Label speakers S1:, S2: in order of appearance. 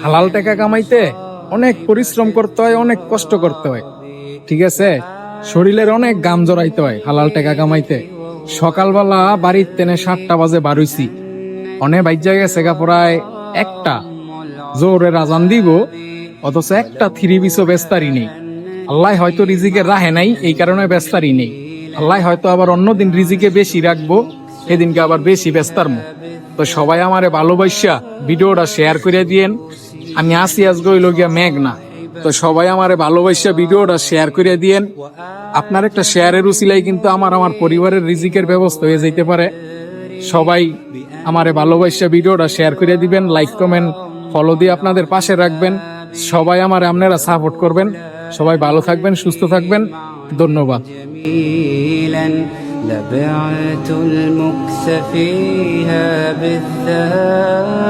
S1: হালাল টাকা কামাইতে অনেক পরিশ্রম করতে হয়, অনেক কষ্ট করতে হয়, ঠিক আছে? শরীরের অনেক গাম জড়াইতে হয় হালাল টাকা কামাইতে। সকালবেলা বাড়ির তেনে 7টা বাজে বারুইছি, অনেক বাইজা গেছে গা প্রায় 1টা, জোরে রাজান দিব, অথচ একটা থ্রি পিসও বেস্তারি নেই। আল্লাহ হয়তো রিজিকের রাহে নাই, এই কারণে বেস্তারি নেই। আল্লাহ হয়তো আবার অন্যদিন রিজিকে বেশি রাখবো, সেদিনকে আবার বেশি বেস্তারমো। তো সবাই আমারে ভালোবাসা ভিডিওটা শেয়ার করে দিয়েন। আমি আসি আজকে হইল গিয়া মেঘনা, তো সবাই আমারে ভালোবাসা ভিডিওটা শেয়ার করে দিয়েন। আপনার একটা শেয়ারের উসিলাই কিন্তু আমার পরিবারের রিজিকের ব্যবস্থা হয়ে যাইতে পারে। সবাই আমারে ভালোবাসা ভিডিওটা শেয়ার করে দিবেন, লাইক কমেন্ট ফলো দিয়ে আপনাদের পাশে রাখবেন। সবাই আমারে আপনারা সাপোর্ট করবেন। সবাই ভালো থাকবেন, সুস্থ থাকবেন। ধন্যবাদ।
S2: لبعت المكس فيها بالذهب